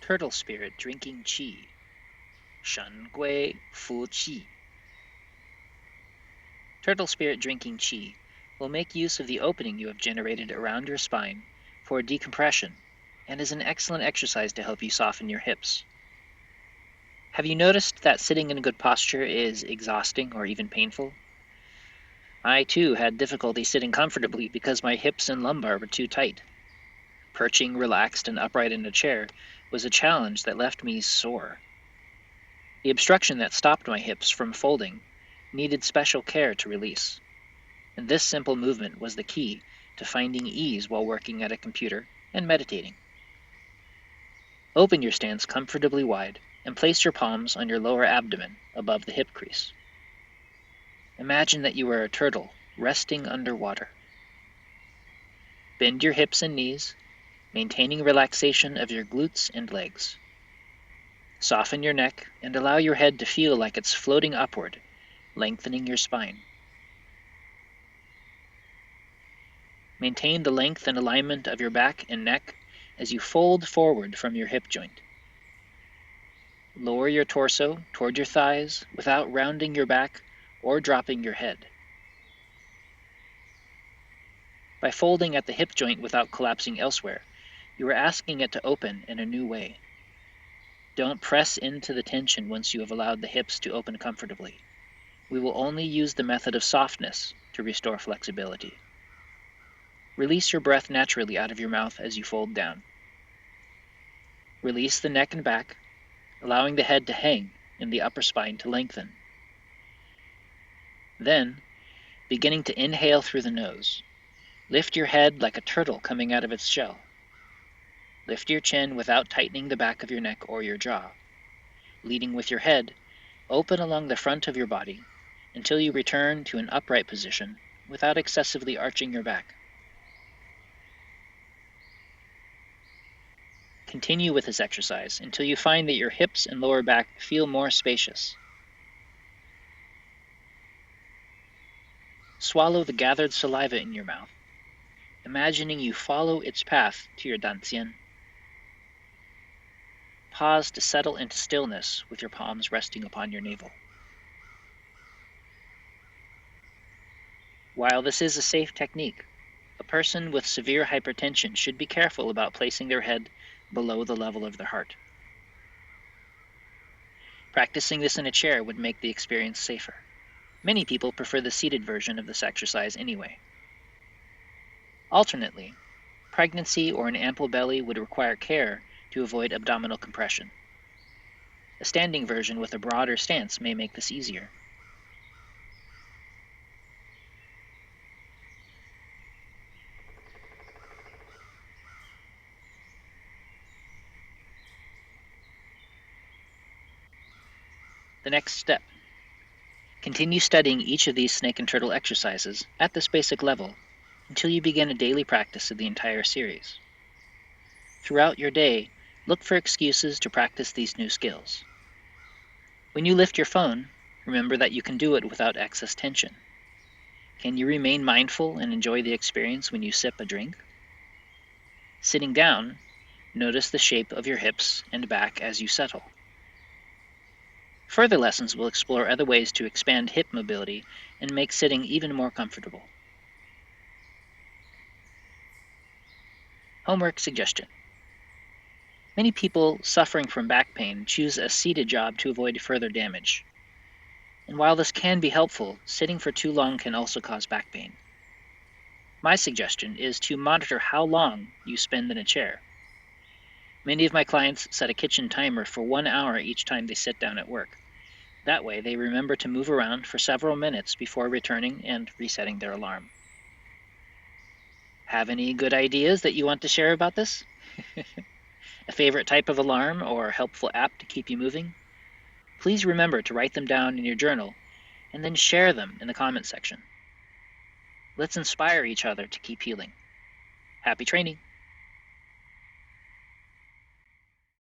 Turtle spirit drinking qi, shen gui fu qi. Turtle spirit drinking qi will make use of the opening you have generated around your spine for decompression and is an excellent exercise to help you soften your hips. Have you noticed that sitting in good posture is exhausting or even painful? I too had difficulty sitting comfortably because my hips and lumbar were too tight. Perching relaxed and upright in a chair was a challenge that left me sore. The obstruction that stopped my hips from folding needed special care to release, and this simple movement was the key to finding ease while working at a computer and meditating. Open your stance comfortably wide and place your palms on your lower abdomen above the hip crease. Imagine that you are a turtle resting underwater. Bend your hips and knees, maintaining relaxation of your glutes and legs. Soften your neck and allow your head to feel like it's floating upward, lengthening your spine. Maintain the length and alignment of your back and neck as you fold forward from your hip joint. Lower your torso toward your thighs without rounding your back or dropping your head. By folding at the hip joint without collapsing elsewhere, you are asking it to open in a new way. Don't press into the tension once you have allowed the hips to open comfortably. We will only use the method of softness to restore flexibility. Release your breath naturally out of your mouth as you fold down. Release the neck and back, allowing the head to hang and the upper spine to lengthen. Then, beginning to inhale through the nose, lift your head like a turtle coming out of its shell. Lift your chin without tightening the back of your neck or your jaw. Leading with your head, open along the front of your body until you return to an upright position without excessively arching your back. Continue with this exercise until you find that your hips and lower back feel more spacious. Swallow the gathered saliva in your mouth, imagining you follow its path to your dantian. Pause to settle into stillness with your palms resting upon your navel. While this is a safe technique, a person with severe hypertension should be careful about placing their head below the level of their heart. Practicing this in a chair would make the experience safer. Many people prefer the seated version of this exercise anyway. Alternately, pregnancy or an ample belly would require care to avoid abdominal compression. A standing version with a broader stance may make this easier. The next step. Continue studying each of these snake and turtle exercises at this basic level until you begin a daily practice of the entire series. Throughout your day, look for excuses to practice these new skills. When you lift your phone, remember that you can do it without excess tension. Can you remain mindful and enjoy the experience when you sip a drink? Sitting down, notice the shape of your hips and back as you settle. Further lessons will explore other ways to expand hip mobility and make sitting even more comfortable. Homework suggestion. Many people suffering from back pain choose a seated job to avoid further damage. And while this can be helpful, sitting for too long can also cause back pain. My suggestion is to monitor how long you spend in a chair. Many of my clients set a kitchen timer for 1 hour each time they sit down at work. That way, they remember to move around for several minutes before returning and resetting their alarm. Have any good ideas that you want to share about this? A favorite type of alarm or helpful app to keep you moving? Please remember to write them down in your journal and then share them in the comment section. Let's inspire each other to keep healing. Happy training!